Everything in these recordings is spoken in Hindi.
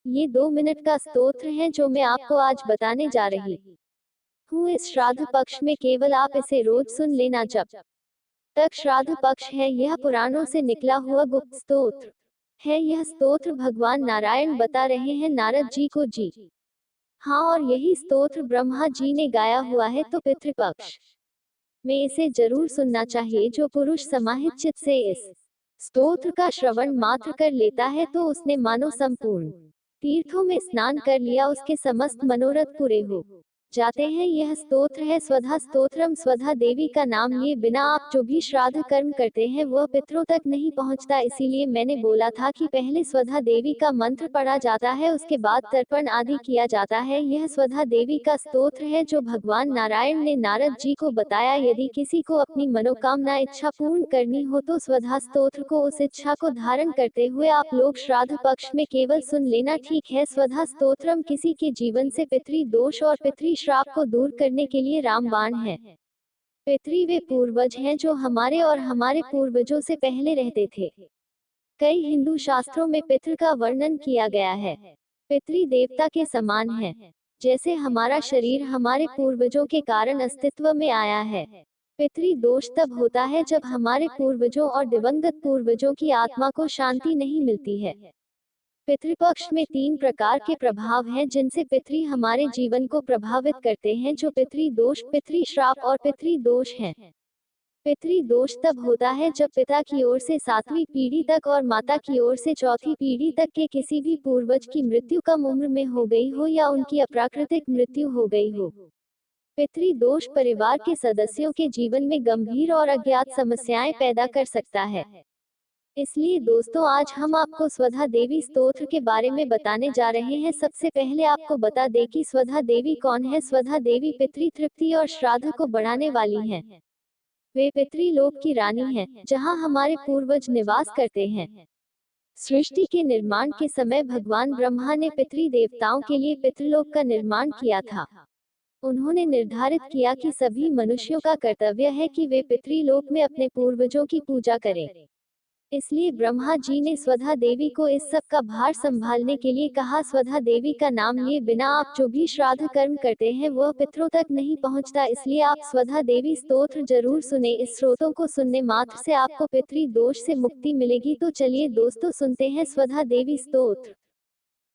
ये 2 मिनट का स्तोत्र है जो मैं आपको आज बताने जा रही हूँ। इस श्राद्ध पक्ष में केवल आप इसे रोज सुन लेना जब तक श्राद्ध पक्ष है। यह पुराणों से निकला हुआ गुप्त स्तोत्र है। यह स्तोत्र भगवान नारायण बता रहे हैं नारद जी को जी हाँ, और यही स्तोत्र ब्रह्मा जी ने गाया हुआ है, तो पितृपक्ष में इसे जरूर सुनना चाहिए। जो पुरुष समाहित चित्त से इस स्तोत्र का श्रवण मात्र कर लेता है तो उसने मानो संपूर्ण तीर्थों में स्नान कर लिया, उसके समस्त मनोरथ पूरे हो जाते हैं। यह स्तोत्र है स्वधा स्तोत्रम। स्वधा देवी का नाम लिए बिना आप जो भी श्राद्ध कर्म करते हैं वह पितरों तक नहीं पहुंचता। इसीलिए मैंने बोला था कि पहले स्वधा देवी का मंत्र पढ़ा जाता है, उसके बाद तर्पण आदि किया जाता है। यह स्वधा देवी का स्तोत्र है जो भगवान नारायण ने नारद जी को बताया। यदि किसी को अपनी मनोकामना इच्छा पूर्ण करनी हो तो स्वधा स्तोत्र को उस इच्छा को धारण करते हुए आप लोग श्राद्ध पक्ष में केवल सुन लेना, ठीक है। स्वधा स्तोत्रम किसी के जीवन से पितृ दोष और पितृ श्राप को दूर करने के लिए रामबाण है। पितृ वे पूर्वज हैं जो हमारे और हमारे पूर्वजों से पहले रहते थे। कई हिंदू शास्त्रों में पितृ का वर्णन किया गया है। पितृ देवता के समान है। जैसे हमारा शरीर हमारे पूर्वजों के कारण अस्तित्व में आया है। पितृ दोष तब होता है जब हमारे पूर्वजों और दिवंगत पूर्वजों की आत्मा को शांति नहीं मिलती है। पितृपक्ष में 3 प्रकार के प्रभाव हैं जिनसे पितृ हमारे जीवन को प्रभावित करते हैं, जो पितृ दोष, पितृ श्राप और पितृ दोष हैं। पितृ दोष तब होता है जब पिता की ओर से 7वीं पीढ़ी तक और माता की ओर से 4थी पीढ़ी तक के किसी भी पूर्वज की मृत्यु कम उम्र में हो गई हो या उनकी अप्राकृतिक मृत्यु हो गई हो। पितृ दोष परिवार के सदस्यों के जीवन में गंभीर और अज्ञात समस्याएं पैदा कर सकता है। इसलिए दोस्तों, आज हम आपको स्वधा देवी स्तोत्र के बारे में बताने जा रहे हैं। सबसे पहले आपको बता दें कि स्वधा देवी कौन है। स्वधा देवी पितृ तृप्ति और श्राद्ध को बढ़ाने वाली हैं। वे पितृलोक की रानी हैं, जहां हमारे पूर्वज निवास करते हैं। सृष्टि के निर्माण के समय भगवान ब्रह्मा ने पितृ देवताओं के लिए पितृलोक का निर्माण किया था। उन्होंने निर्धारित किया कि सभी मनुष्यों का कर्तव्य है कि वे पितृलोक में अपने पूर्वजों की पूजा करें। इसलिए ब्रह्मा जी ने स्वधा देवी को इस सब का भार संभालने के लिए कहा। स्वधा देवी का नाम लिए बिना आप जो भी श्राद्ध कर्म करते हैं वह पितरों तक नहीं पहुंचता। इसलिए आप स्वधा देवी स्तोत्र जरूर सुने। इस स्रोतों को सुनने मात्र से आपको पितृ दोष से मुक्ति मिलेगी। तो चलिए दोस्तों, सुनते हैं स्वधा देवी स्तोत्र।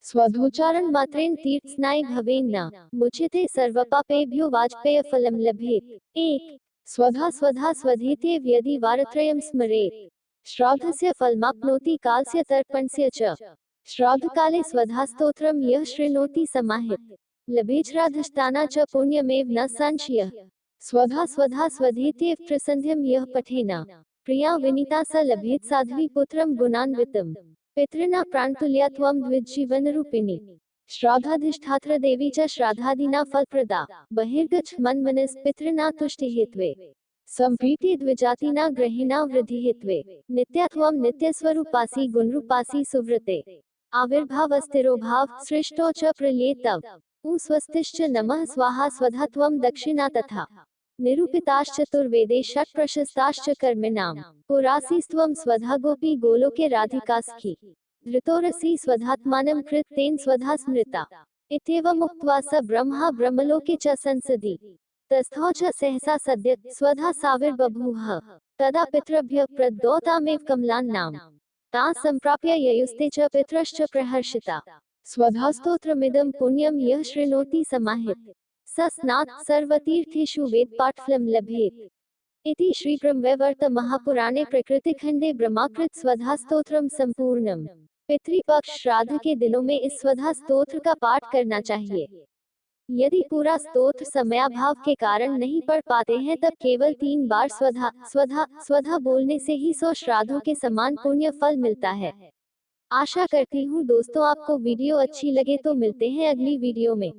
स्वधोच्चारण मात्रेण तीर्थस्नाय भवेन न मुच्यते सर्वपापेभ्यो वाजपेय फलम लभेत। 1 स्वधा स्वधा स्वधेते यदि वारत्रयं स्मरेत् श्राद्धस्य फलमाप्नोति कालस्य तर्पणस्य च। श्राद्धकाले स्वधा स्तोत्रम यः शृणोति समाहित लभेच्छ्राद्धस्थाना च पुण्यमेव न संशयः। स्वधा स्वधा स्वधेते प्रसन्ध्यं यः पठेन प्रिया विनीता स लभेत् साध्वी पुत्रं गुणान्वितम्। पितृना प्राणतुल्या त्वं द्विजीवनरूपिणी श्राद्धाधिष्ठात्र देवी च श्राद्धादिना फलप्रदा। बहिर्गच्छ मन्मनस् पितृना तुष्टिहेत्वे संप्रीति द्विजातिना ग्रहिणा वृद्धिहेत्वे। नित्यात्वं नित्यस्वरूपासि गुणरूपासि सुव्रते आविर्भावस्तिरोभाव सृष्टो च प्रलये तव। स्वस्तिश्च नमः स्वाहा स्वधा त्वं दक्षिणा तथा निरूपिताश्चतुर्वेदे षट् प्रशस्ताश्च कर्मिणां। पुरासीस्त्वं स्वधा गोपी गोलोके राधिकास्खि धृतोरसि स्वधात्मानं कृत तेन स्वधा स्मृता। इत्येवमुक्त्वा स ब्रह्मा ब्रह्मलोके च संसदि तस्थौ च सहसा सद्य स्वधा साविर्बभूव। तदा पितृभ्यः प्रदोतामेव कमलान्नाम तां सम्प्राप्य ययुस्ते च पितरश्च प्रहर्षिता। स्वधास्तोत्रमिदं पुण्यं यः शृणोति समाहित स स्नात् सर्वतीर्थेषु वेदपाठफलं लभेत्। इति श्रीब्रह्मवैवर्त महापुराणे प्रकृतिखंडे ब्रह्माकृत स्वधा स्तोत्रम संपूर्णम। पितृपक्ष श्राद्ध के दिनों में इस स्वधा स्तोत्र का पाठ करना चाहिए। यदि पूरा स्तोत्र समयाभाव के कारण नहीं पढ़ पाते हैं तब केवल 3 बार स्वधा स्वधा स्वधा बोलने से ही 100 श्राद्धों के समान पुण्य फल मिलता है। आशा करती हूँ दोस्तों आपको वीडियो अच्छी लगे। तो मिलते हैं अगली वीडियो में।